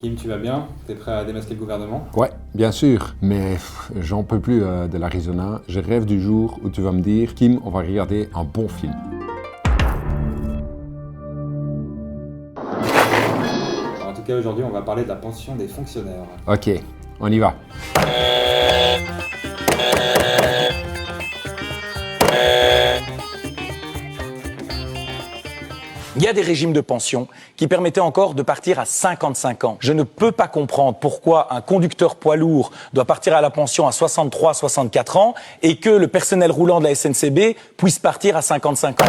Kim, tu vas bien? T'es prêt à démasquer le gouvernement? Ouais, bien sûr, mais j'en peux plus de l'Arizona. Je rêve du jour où tu vas me dire, Kim, on va regarder un bon film. En tout cas, aujourd'hui, on va parler de la pension des fonctionnaires. Ok, on y va. Il y a des régimes de pension qui permettaient encore de partir à 55 ans. Je ne peux pas comprendre pourquoi un conducteur poids lourd doit partir à la pension à 63, 64 ans et que le personnel roulant de la SNCB puisse partir à 55 ans.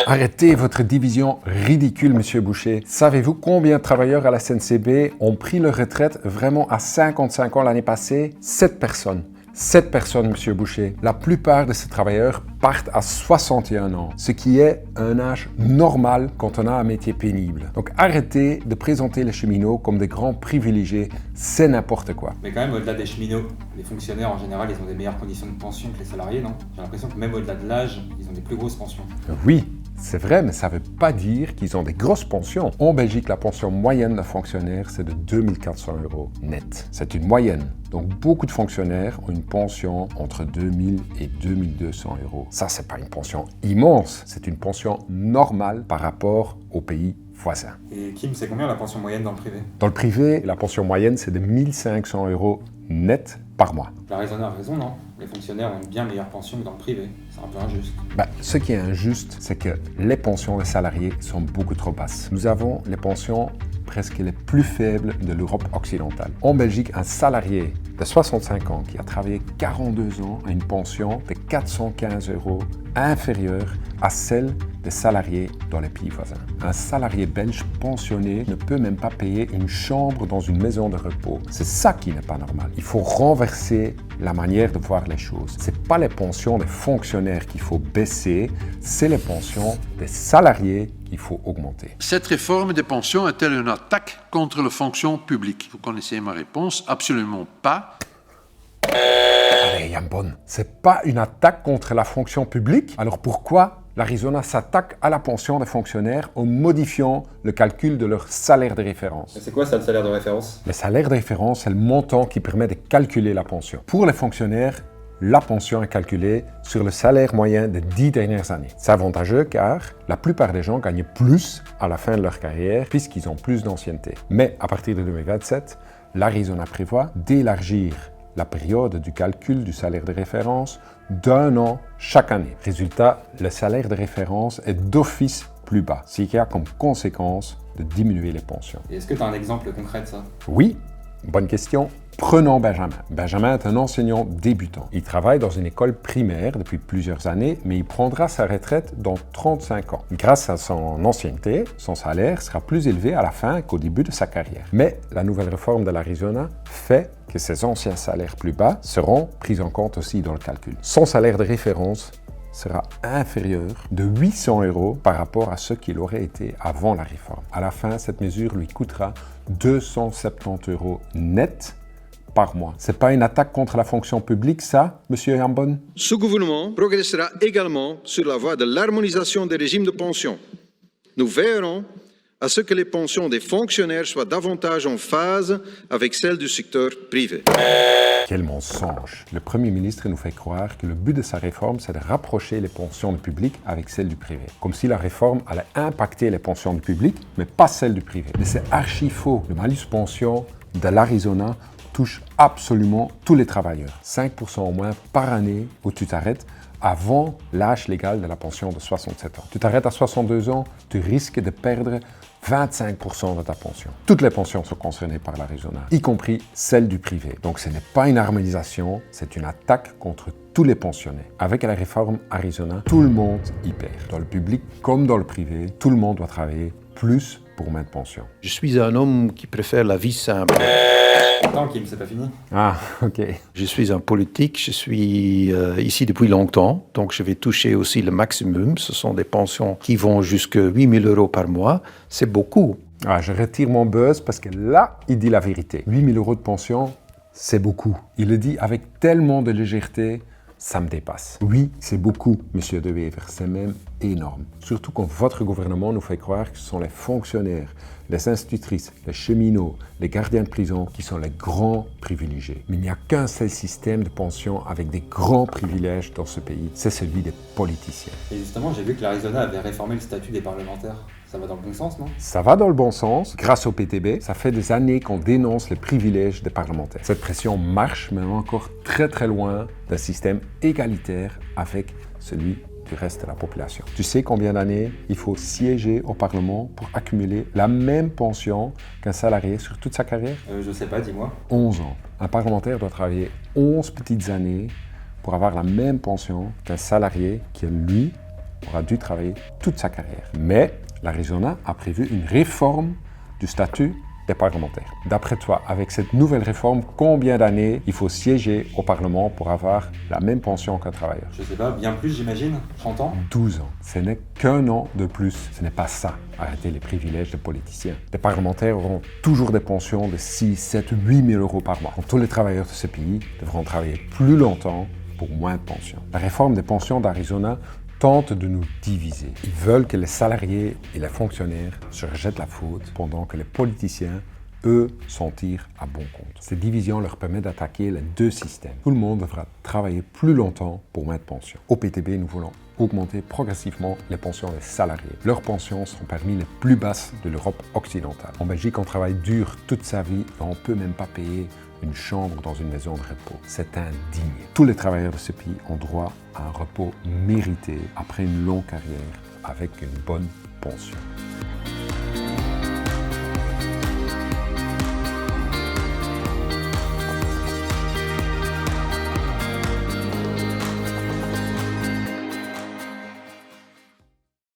Arrêtez votre division ridicule, Monsieur Boucher. Savez-vous combien de travailleurs à la SNCB ont pris leur retraite vraiment à 55 ans l'année passée? 7 personnes. 7 personnes, Monsieur Boucher. La plupart de ces travailleurs partent à 61 ans, ce qui est un âge normal quand on a un métier pénible. Donc arrêtez de présenter les cheminots comme des grands privilégiés, c'est n'importe quoi. Mais quand même, au-delà des cheminots, les fonctionnaires en général, ils ont des meilleures conditions de pension que les salariés, non? J'ai l'impression que même au-delà de l'âge, ils ont des plus grosses pensions. Oui, c'est vrai, mais ça ne veut pas dire qu'ils ont des grosses pensions. En Belgique, la pension moyenne d'un fonctionnaire, c'est de 2400 € net. C'est une moyenne. Donc, beaucoup de fonctionnaires ont une pension entre 2000 et 2200 €. Ça, c'est pas une pension immense, c'est une pension normale par rapport aux pays voisins. Et Kim, c'est combien la pension moyenne dans le privé? Dans le privé, la pension moyenne, c'est de 1500 € net par mois. L'Arizona a raison, non? Les fonctionnaires ont une bien meilleure pension que dans le privé. C'est un peu injuste. Ce qui est injuste, c'est que les pensions des salariés sont beaucoup trop basses. Nous avons les pensions presque les plus faibles de l'Europe occidentale. En Belgique, un salarié de 65 ans qui a travaillé 42 ans a une pension de 415 € inférieure à celle des salariés dans les pays voisins. Un salarié belge pensionné ne peut même pas payer une chambre dans une maison de repos. C'est ça qui n'est pas normal. Il faut renverser la manière de voir les choses. Ce n'est pas les pensions des fonctionnaires qu'il faut baisser, c'est les pensions des salariés qu'il faut augmenter. Cette réforme des pensions est-elle une attaque contre la fonction publique? Vous connaissez ma réponse, absolument pas. Allez, Yambon, c'est pas une attaque contre la fonction publique. Alors pourquoi l'Arizona s'attaque à la pension des fonctionnaires en modifiant le calcul de leur salaire de référence? Et c'est quoi ça, le salaire de référence? Le salaire de référence, c'est le montant qui permet de calculer la pension. Pour les fonctionnaires, la pension est calculée sur le salaire moyen des 10 dernières années. C'est avantageux car la plupart des gens gagnent plus à la fin de leur carrière puisqu'ils ont plus d'ancienneté. Mais à partir de 2027, l'Arizona prévoit d'élargir la période du calcul du salaire de référence d'1 an chaque année. Résultat, le salaire de référence est d'office plus bas, ce qui a comme conséquence de diminuer les pensions. Et est-ce que tu as un exemple concret de ça? Oui, bonne question. Prenons Benjamin. Benjamin est un enseignant débutant. Il travaille dans une école primaire depuis plusieurs années, mais il prendra sa retraite dans 35 ans. Grâce à son ancienneté, son salaire sera plus élevé à la fin qu'au début de sa carrière. Mais la nouvelle réforme de l'Arizona fait que ses anciens salaires plus bas seront pris en compte aussi dans le calcul. Son salaire de référence sera inférieur de 800 € par rapport à ce qu'il aurait été avant la réforme. À la fin, cette mesure lui coûtera 270 € net par mois. C'est pas une attaque contre la fonction publique, ça, Monsieur Yambon? Ce gouvernement progressera également sur la voie de l'harmonisation des régimes de pension. Nous veillerons à ce que les pensions des fonctionnaires soient davantage en phase avec celles du secteur privé. Quel mensonge! Le Premier ministre nous fait croire que le but de sa réforme, c'est de rapprocher les pensions du public avec celles du privé. Comme si la réforme allait impacter les pensions du public, mais pas celles du privé. Mais c'est archi faux. Le malus pension de l'Arizona touche absolument tous les travailleurs. 5% au moins par année où tu t'arrêtes avant l'âge légal de la pension de 67 ans. Tu t'arrêtes à 62 ans, tu risques de perdre 25% de ta pension. Toutes les pensions sont concernées par l'Arizona, y compris celles du privé. Donc ce n'est pas une harmonisation, c'est une attaque contre tous les pensionnés. Avec la réforme Arizona, tout le monde y perd. Dans le public comme dans le privé, tout le monde doit travailler plus pour moins de pension. Je suis un homme qui préfère la vie simple. Attends, Kim, c'est pas fini? Ah, ok. Je suis un politique, je suis ici depuis longtemps, donc je vais toucher aussi le maximum. Ce sont des pensions qui vont jusqu'à 8 000 € par mois. C'est beaucoup. Ah, je retire mon buzz parce que là, il dit la vérité. 8 000 € de pension, c'est beaucoup. Il le dit avec tellement de légèreté, ça me dépasse. Oui, c'est beaucoup, Monsieur De Wever, c'est même énorme. Surtout quand votre gouvernement nous fait croire que ce sont les fonctionnaires, les institutrices, les cheminots, les gardiens de prison qui sont les grands privilégiés. Mais il n'y a qu'un seul système de pension avec des grands privilèges dans ce pays, c'est celui des politiciens. Et justement, j'ai vu que l'Arizona avait réformé le statut des parlementaires. Ça va dans le bon sens, non? Ça va dans le bon sens, grâce au PTB. Ça fait des années qu'on dénonce les privilèges des parlementaires. Cette pression marche, mais encore très très loin d'un système égalitaire avec celui du reste de la population. Tu sais combien d'années il faut siéger au Parlement pour accumuler la même pension qu'un salarié sur toute sa carrière? Je sais pas, dis-moi. 11 ans. Un parlementaire doit travailler 11 petites années pour avoir la même pension qu'un salarié qui, lui, aura dû travailler toute sa carrière. Mais l'Arizona a prévu une réforme du statut des parlementaires. D'après toi, avec cette nouvelle réforme, combien d'années il faut siéger au Parlement pour avoir la même pension qu'un travailleur? Je sais pas, bien plus j'imagine, 30 ans? 12 ans. Ce n'est qu'un an de plus. Ce n'est pas ça, arrêter les privilèges des politiciens. Les parlementaires auront toujours des pensions de 6, 7, 8 000 euros par mois. Tous les travailleurs de ce pays devront travailler plus longtemps pour moins de pensions. La réforme des pensions d'Arizona tente de nous diviser. Ils veulent que les salariés et les fonctionnaires se rejettent la faute pendant que les politiciens, eux, s'en tirent à bon compte. Cette division leur permet d'attaquer les deux systèmes. Tout le monde devra travailler plus longtemps pour moins de pensions. Au PTB, nous voulons augmenter progressivement les pensions des salariés. Leurs pensions sont parmi les plus basses de l'Europe occidentale. En Belgique, on travaille dur toute sa vie et on ne peut même pas payer une chambre dans une maison de repos. C'est indigne. Tous les travailleurs de ce pays ont droit à un repos mérité après une longue carrière avec une bonne pension.